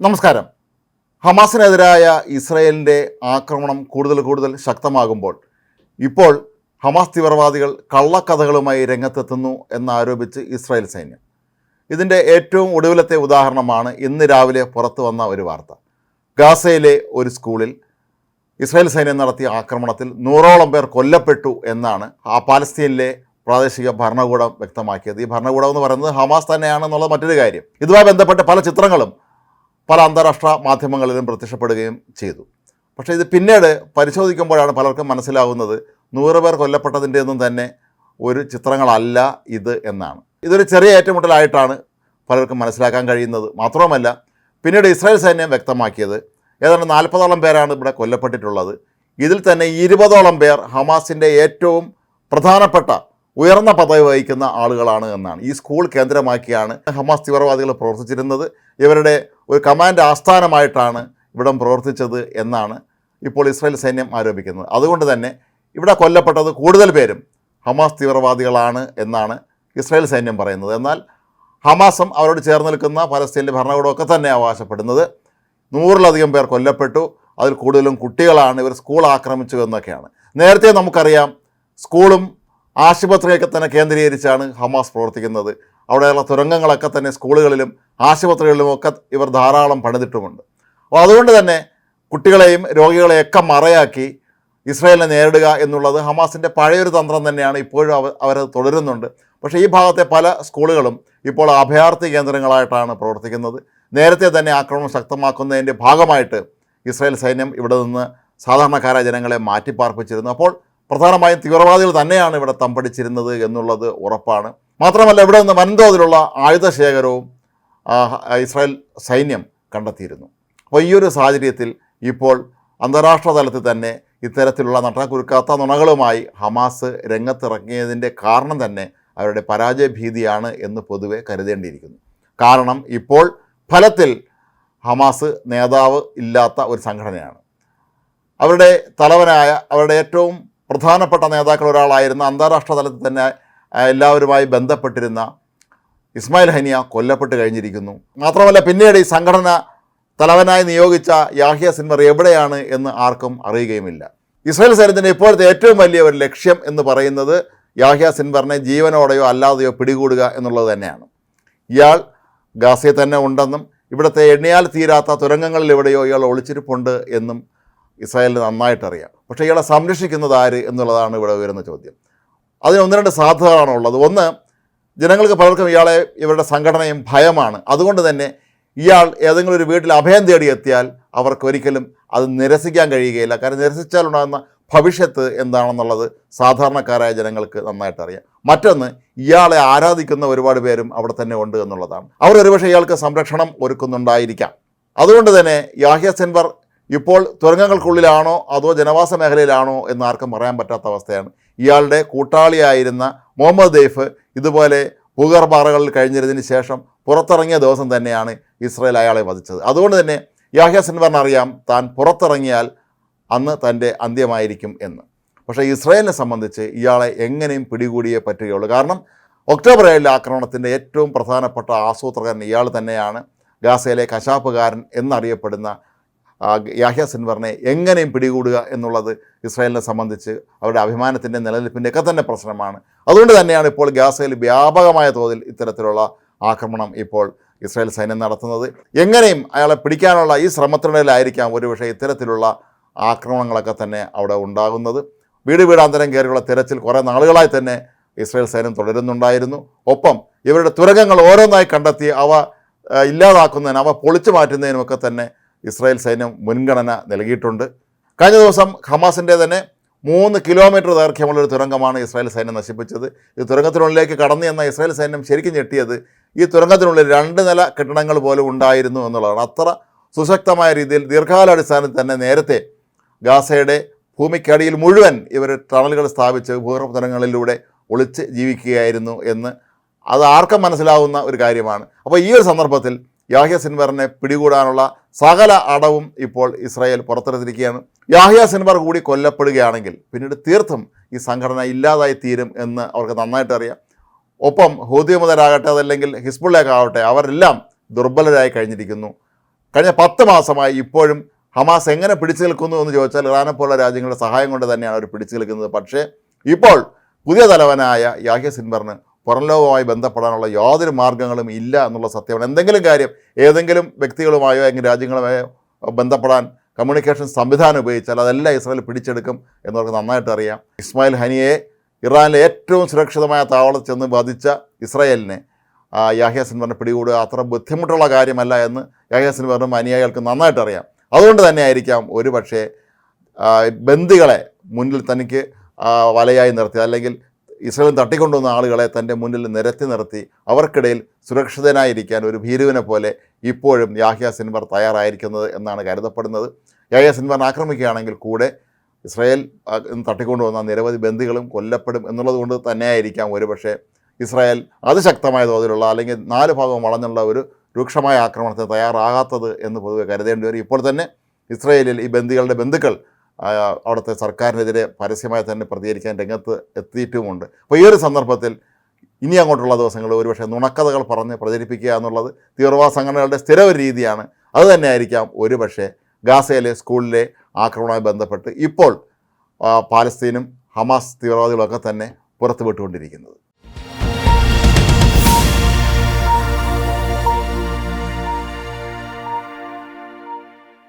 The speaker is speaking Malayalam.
നമസ്കാരം. ഹമാസിനെതിരായ ഇസ്രയേലിൻ്റെ ആക്രമണം കൂടുതൽ ശക്തമാകുമ്പോൾ ഇപ്പോൾ ഹമാസ് തീവ്രവാദികൾ കള്ളക്കഥകളുമായി രംഗത്തെത്തുന്നു എന്നാരോപിച്ച് ഇസ്രായേൽ സൈന്യം. ഇതിൻ്റെ ഏറ്റവും ഒടുവിലത്തെ ഉദാഹരണമാണ് ഇന്ന് രാവിലെ പുറത്തു വന്ന ഒരു വാർത്ത. ഗാസയിലെ ഒരു സ്കൂളിൽ ഇസ്രായേൽ സൈന്യം നടത്തിയ ആക്രമണത്തിൽ 100ഓളം പേർ കൊല്ലപ്പെട്ടു എന്നാണ് ആ പാലസ്തീനിലെ പ്രാദേശിക ഭരണകൂടം വ്യക്തമാക്കിയത്. ഈ ഭരണകൂടം എന്ന് പറയുന്നത് ഹമാസ് തന്നെയാണെന്നുള്ളത് മറ്റൊരു കാര്യം. ഇതുമായി ബന്ധപ്പെട്ട് പല ചിത്രങ്ങളും പല അന്താരാഷ്ട്ര മാധ്യമങ്ങളിലും പ്രത്യക്ഷപ്പെടുകയും ചെയ്തു. പക്ഷേ ഇത് പിന്നീട് പരിശോധിക്കുമ്പോഴാണ് പലർക്കും മനസ്സിലാവുന്നത് 100 പേർ കൊല്ലപ്പെട്ടതിൻ്റെ ഒന്നും തന്നെ ഒരു ചിത്രങ്ങളല്ല ഇത് എന്നാണ്. ഇതൊരു ചെറിയ ഏറ്റുമുട്ടലായിട്ടാണ് പലർക്കും മനസ്സിലാക്കാൻ കഴിയുന്നത്. മാത്രവുമല്ല, പിന്നീട് ഇസ്രായേൽ സൈന്യം വ്യക്തമാക്കിയത് ഏതാണ്ട് 40ഓളം പേരാണ് ഇവിടെ കൊല്ലപ്പെട്ടിട്ടുള്ളത്. ഇതിൽ തന്നെ 20ഓളം പേർ ഹമാസിൻ്റെ ഏറ്റവും പ്രധാനപ്പെട്ട ഉയർന്ന പദവി വഹിക്കുന്ന ആളുകളാണ് എന്നാണ്. ഈ സ്കൂൾ കേന്ദ്രമാക്കിയാണ് ഹമാസ് തീവ്രവാദികൾ പ്രവർത്തിച്ചിരുന്നത്. ഇവരുടെ ഒരു കമാൻഡ് ആസ്ഥാനമായിട്ടാണ് ഇവിടം പ്രവർത്തിച്ചത് എന്നാണ് ഇപ്പോൾ ഇസ്രായേൽ സൈന്യം ആരോപിക്കുന്നത്. അതുകൊണ്ട് തന്നെ ഇവിടെ കൊല്ലപ്പെട്ടത് കൂടുതൽ പേരും ഹമാസ് തീവ്രവാദികളാണ് എന്നാണ് ഇസ്രായേൽ സൈന്യം പറയുന്നത്. എന്നാൽ ഹമാസും അവരോട് ചേർന്ന് നിൽക്കുന്ന പലസ്തീനിലെ ഭരണകൂടമൊക്കെ തന്നെ അവകാശപ്പെടുന്നത് 100ലധികം പേർ കൊല്ലപ്പെട്ടു, അതിൽ കൂടുതലും കുട്ടികളാണ്, ഇവർ സ്കൂൾ ആക്രമിച്ചു എന്നൊക്കെയാണ്. നേരത്തെ നമുക്കറിയാം, സ്കൂളും ആശുപത്രിയൊക്കെ തന്നെ കേന്ദ്രീകരിച്ചാണ് ഹമാസ് പ്രവർത്തിക്കുന്നത്. അവിടെയുള്ള തുരങ്കങ്ങളൊക്കെ തന്നെ സ്കൂളുകളിലും ആശുപത്രികളിലുമൊക്കെ ഇവർ ധാരാളം പണിതിട്ടുമുണ്ട്. അപ്പോൾ അതുകൊണ്ട് തന്നെ കുട്ടികളെയും രോഗികളെയൊക്കെ മറയാക്കി ഇസ്രായേലിനെ നേരിടുക എന്നുള്ളത് ഹമാസിൻ്റെ പഴയൊരു തന്ത്രം തന്നെയാണ്. ഇപ്പോഴും അവരത് തുടരുന്നുണ്ട്. പക്ഷേ ഈ ഭാഗത്തെ പല സ്കൂളുകളും ഇപ്പോൾ അഭയാർത്ഥി കേന്ദ്രങ്ങളായിട്ടാണ് പ്രവർത്തിക്കുന്നത്. നേരത്തെ തന്നെ ആക്രമണം ശക്തമാക്കുന്നതിൻ്റെ ഭാഗമായിട്ട് ഇസ്രായേൽ സൈന്യം ഇവിടെ നിന്ന് സാധാരണക്കാരായ ജനങ്ങളെ മാറ്റിപ്പാർപ്പിച്ചിരുന്നു. അപ്പോൾ പ്രധാനമായും തീവ്രവാദികൾ തന്നെയാണ് ഇവിടെ തമ്പടിച്ചിരുന്നത് എന്നുള്ളത് ഉറപ്പാണ്. മാത്രമല്ല, ഇവിടെ നിന്ന് വൻതോതിലുള്ള ആയുധശേഖരവും ഇസ്രായേൽ സൈന്യം കണ്ടെത്തിയിരുന്നു. അപ്പോൾ ഈ ഒരു സാഹചര്യത്തിൽ ഇപ്പോൾ അന്താരാഷ്ട്ര തലത്തിൽ തന്നെ ഇത്തരത്തിലുള്ള നട്ടക്കുരുക്കാത്ത നുണകളുമായി ഹമാസ് രംഗത്തിറങ്ങിയതിൻ്റെ കാരണം തന്നെ അവരുടെ പരാജയഭീതിയാണ് എന്ന് പൊതുവെ കരുതേണ്ടിയിരിക്കുന്നു. കാരണം ഇപ്പോൾ ഫലത്തിൽ ഹമാസ് നേതാവ് ഇല്ലാത്ത ഒരു സംഘടനയാണ്. അവരുടെ തലവനായ, അവരുടെ ഏറ്റവും പ്രധാനപ്പെട്ട നേതാക്കൾ ഒരാളായിരുന്ന, അന്താരാഷ്ട്ര തലത്തിൽ തന്നെ എല്ലാവരുമായി ബന്ധപ്പെട്ടിരുന്ന ഇസ്മായിൽ ഹനിയ കൊല്ലപ്പെട്ട് കഴിഞ്ഞിരിക്കുന്നു. മാത്രമല്ല, പിന്നീട് ഈ സംഘടന തലവനായി നിയോഗിച്ച യാഹ്യ സിൻവർ എവിടെയാണ് എന്ന് ആർക്കും അറിയുകയുമില്ല. ഇസ്രായേൽ സൈന്യത്തിൻ്റെ ഇപ്പോഴത്തെ ഏറ്റവും വലിയ ഒരു ലക്ഷ്യം എന്ന് പറയുന്നത് യാഹ്യ സിൻവറിനെ ജീവനോടെയോ അല്ലാതെയോ പിടികൂടുക എന്നുള്ളത് തന്നെയാണ്. ഇയാൾ ഗാസയിൽ തന്നെ ഉണ്ടെന്നും ഇവിടുത്തെ എണ്ണിയാൽ തീരാത്ത തുരങ്കങ്ങളിൽ എവിടെയോ ഇയാൾ ഒളിച്ചിരിപ്പുണ്ട് എന്നും ഇസ്രായേലിന് നന്നായിട്ടറിയാം. പക്ഷേ ഇയാളെ സംരക്ഷിക്കുന്നത് ആര് എന്നുള്ളതാണ് ഇവിടെ ഉയരുന്ന ചോദ്യം. അതിന് 1-2 സാധ്യതകളാണുള്ളത്. ഒന്ന്, ജനങ്ങൾക്ക് പലർക്കും ഇവരുടെ സംഘടനയും ഭയമാണ്. അതുകൊണ്ട് തന്നെ ഇയാൾ ഏതെങ്കിലും ഒരു വീട്ടിൽ അഭയം തേടിയെത്തിയാൽ അവർക്ക് ഒരിക്കലും അത് നിരസിക്കാൻ കഴിയുകയില്ല. കാരണം നിരസിച്ചാൽ ഉണ്ടാകുന്ന ഭവിഷ്യത്ത് എന്താണെന്നുള്ളത് സാധാരണക്കാരായ ജനങ്ങൾക്ക് നന്നായിട്ടറിയാം. മറ്റൊന്ന്, ഇയാളെ ആരാധിക്കുന്ന ഒരുപാട് പേരും അവിടെ തന്നെ ഉണ്ട് എന്നുള്ളതാണ്. അവർ ഒരുപക്ഷെ ഇയാൾക്ക് സംരക്ഷണം ഒരുക്കുന്നുണ്ടായിരിക്കാം. അതുകൊണ്ട് തന്നെ യാഹ്യ സിൻവർ ഇപ്പോൾ തുരങ്കങ്ങൾക്കുള്ളിലാണോ അതോ ജനവാസ മേഖലയിലാണോ എന്ന് ആർക്കും പറയാൻ പറ്റാത്ത അവസ്ഥയാണ്. ഇയാളുടെ കൂട്ടാളിയായിരുന്ന മുഹമ്മദ് ദെയ്ഫ് ഇതുപോലെ ഭൂഗർഭാറകളിൽ കഴിഞ്ഞിരുന്നതിന് ശേഷം പുറത്തിറങ്ങിയ ദിവസം തന്നെയാണ് ഇസ്രായേൽ അയാളെ വധിച്ചത്. അതുകൊണ്ട് തന്നെ യാഹ്യ സിൻവറിനറിയാം താൻ പുറത്തിറങ്ങിയാൽ അന്ന് തൻ്റെ അന്ത്യമായിരിക്കും എന്ന്. പക്ഷേ ഇസ്രായേലിനെ സംബന്ധിച്ച് ഇയാളെ എങ്ങനെയും പിടികൂടിയേ പറ്റുകയുള്ളൂ. കാരണം ഒക്ടോബർ 7 ആക്രമണത്തിൻ്റെ ഏറ്റവും പ്രധാനപ്പെട്ട ആസൂത്രകൻ ഇയാൾ തന്നെയാണ്. ഗാസയിലെ കശാപ്പുകാരൻ എന്നറിയപ്പെടുന്ന യാഹ്യ സിൻവറിനെ എങ്ങനെയും പിടികൂടുക എന്നുള്ളത് ഇസ്രായേലിനെ സംബന്ധിച്ച് അവരുടെ അഭിമാനത്തിൻ്റെ നിലനിൽപ്പിൻ്റെയൊക്കെ തന്നെ പ്രശ്നമാണ്. അതുകൊണ്ട് തന്നെയാണ് ഇപ്പോൾ ഗാസയിൽ വ്യാപകമായ തോതിൽ ഇത്തരത്തിലുള്ള ആക്രമണം ഇപ്പോൾ ഇസ്രായേൽ സൈന്യം നടത്തുന്നത്. എങ്ങനെയും അയാളെ പിടിക്കാനുള്ള ഈ ശ്രമത്തിനിടയിലായിരിക്കാം ഒരുപക്ഷെ ഇത്തരത്തിലുള്ള ആക്രമണങ്ങളൊക്കെ തന്നെ അവിടെ ഉണ്ടാകുന്നത്. വീടാന്തരം കയറിയുള്ള തിരച്ചിൽ കുറേ നാളുകളായി തന്നെ ഇസ്രായേൽ സൈന്യം തുടരുന്നുണ്ടായിരുന്നു. ഒപ്പം ഇവരുടെ തുരങ്കങ്ങൾ ഓരോന്നായി കണ്ടെത്തി അവ ഇല്ലാതാക്കുന്നതിനും അവ പൊളിച്ചു മാറ്റുന്നതിനുമൊക്കെ തന്നെ ഇസ്രായേൽ സൈന്യം മുൻഗണന നൽകിയിട്ടുണ്ട്. കഴിഞ്ഞ ദിവസം ഹമാസിൻ്റെ തന്നെ 3 കിലോമീറ്റർ ദൈർഘ്യമുള്ളൊരു തുരങ്കമാണ് ഇസ്രായേൽ സൈന്യം നശിപ്പിച്ചത്. ഈ തുരങ്കത്തിനുള്ളിലേക്ക് കടന്നു എന്ന ഇസ്രായേൽ സൈന്യം ശരിക്കും ഞെട്ടിയത് ഈ തുരങ്കത്തിനുള്ളിൽ 2 നില കെട്ടിടങ്ങൾ പോലും ഉണ്ടായിരുന്നു എന്നുള്ളതാണ്. അത്ര സുശക്തമായ രീതിയിൽ ദീർഘകാലാടിസ്ഥാനത്തിൽ തന്നെ നേരത്തെ ഗാസയുടെ ഭൂമിക്കടിയിൽ മുഴുവൻ ഇവർ ടണലുകൾ സ്ഥാപിച്ച് ഭൂഗർഭ തുരങ്കങ്ങളിലൂടെ ഒളിച്ച് ജീവിക്കുകയായിരുന്നു എന്ന് അത് ആർക്കും മനസ്സിലാവുന്ന ഒരു കാര്യമാണ്. അപ്പോൾ ഈ ഒരു സന്ദർഭത്തിൽ യാഹ്യ സിൻവറിനെ പിടികൂടാനുള്ള സകല അടവും ഇപ്പോൾ ഇസ്രായേൽ പുറത്തെടുത്തിരിക്കുകയാണ്. യാഹ്യ സിൻവർ കൂടി കൊല്ലപ്പെടുകയാണെങ്കിൽ പിന്നീട് തീർത്തും ഈ സംഘടന ഇല്ലാതായി തീരും എന്ന് അവർക്ക് നന്നായിട്ട് അറിയാം. ഒപ്പം ഹൂതി മുതലാകട്ടെ അതല്ലെങ്കിൽ ഹിസ്ബുള്ളയൊക്കെ ആവട്ടെ, അവരെല്ലാം ദുർബലരായി കഴിഞ്ഞിരിക്കുന്നു. കഴിഞ്ഞ 10 മാസമായി ഇപ്പോഴും ഹമാസ് എങ്ങനെ പിടിച്ചു നിൽക്കുന്നു എന്ന് ചോദിച്ചാൽ ഇറാനെ പോലുള്ള രാജ്യങ്ങളുടെ സഹായം കൊണ്ട് തന്നെയാണ് അവർ പിടിച്ചു നിൽക്കുന്നത്. പക്ഷേ ഇപ്പോൾ പുതിയ തലവനായ യാഹ്യ സിൻവറിന് പുറം ലോകവുമായി ബന്ധപ്പെടാനുള്ള യാതൊരു മാർഗ്ഗങ്ങളും ഇല്ല എന്നുള്ള സത്യമാണ്. എന്തെങ്കിലും കാര്യം ഏതെങ്കിലും വ്യക്തികളുമായോ അല്ലെങ്കിൽ രാജ്യങ്ങളുമായോ ബന്ധപ്പെടാൻ കമ്മ്യൂണിക്കേഷൻ സംവിധാനം ഉപയോഗിച്ചാൽ അതെല്ലാം ഇസ്രായേൽ പിടിച്ചെടുക്കും എന്നവർക്ക് നന്നായിട്ട് അറിയാം. ഇസ്മായിൽ ഹനിയെ ഇറാനിലെ ഏറ്റവും സുരക്ഷിതമായ താവളത്തിൽ ചെന്ന് വധിച്ച ഇസ്രായേലിനെ യാഹ്യ സിൻവറിനെ പിടികൂടുക അത്ര ബുദ്ധിമുട്ടുള്ള കാര്യമല്ല എന്ന് യാഹ്യ സിൻവറിനും അനുയായികൾക്ക് നന്നായിട്ട് അറിയാം. അതുകൊണ്ട് തന്നെ ആയിരിക്കാം ഒരു പക്ഷേ ബന്ദികളെ മുന്നിൽ തനിക്ക് വലയായി നിർത്തി അല്ലെങ്കിൽ ഇസ്രായേൽ തട്ടിക്കൊണ്ടുവന്ന ആളുകളെ തൻ്റെ മുന്നിൽ നിരത്തി നിർത്തി അവർക്കിടയിൽ സുരക്ഷിതനായിരിക്കാൻ ഒരു ഭീരുവിനെ പോലെ ഇപ്പോഴും യാഹ്യ സിൻവർ തയ്യാറായിരിക്കുന്നത് എന്നാണ് കരുതപ്പെടുന്നത്. യാഹ്യ സിൻവറിനെ ആക്രമിക്കുകയാണെങ്കിൽ കൂടെ ഇസ്രായേൽ തട്ടിക്കൊണ്ടുവന്ന നിരവധി ബന്ദികളും കൊല്ലപ്പെടും എന്നുള്ളത് കൊണ്ട് തന്നെയായിരിക്കാം ഒരുപക്ഷെ ഇസ്രായേൽ അതിശക്തമായ തോതിലുള്ള അല്ലെങ്കിൽ 4 ഭാഗവും വളഞ്ഞുള്ള ഒരു രൂക്ഷമായ ആക്രമണത്തിന് തയ്യാറാകാത്തത് എന്ന് പൊതുവെ കരുതേണ്ടി വരും. ഇപ്പോൾ തന്നെ ഇസ്രായേലിൽ ഈ ബന്ദികളുടെ ബന്ധുക്കൾ അവിടുത്തെ സർക്കാരിനെതിരെ പരസ്യമായി തന്നെ പ്രതികരിക്കാൻ രംഗത്ത് എത്തിയിട്ടുമുണ്ട്. അപ്പോൾ ഈ ഒരു സന്ദർഭത്തിൽ ഇനി അങ്ങോട്ടുള്ള ദിവസങ്ങളിൽ ഒരുപക്ഷെ നുണക്കഥകൾ പറഞ്ഞ് പ്രചരിപ്പിക്കുക എന്നുള്ളത് തീവ്രവാദ സംഘടനകളുടെ സ്ഥിര ഒരു രീതിയാണ്. അതുതന്നെയായിരിക്കാം ഒരുപക്ഷെ ഗാസയിലെ സ്കൂളിലെ ആക്രമണവുമായി ബന്ധപ്പെട്ട് ഇപ്പോൾ പാലസ്തീനും ഹമാസ് തീവ്രവാദികളൊക്കെ തന്നെ പുറത്തുവിട്ടുകൊണ്ടിരിക്കുന്നത്.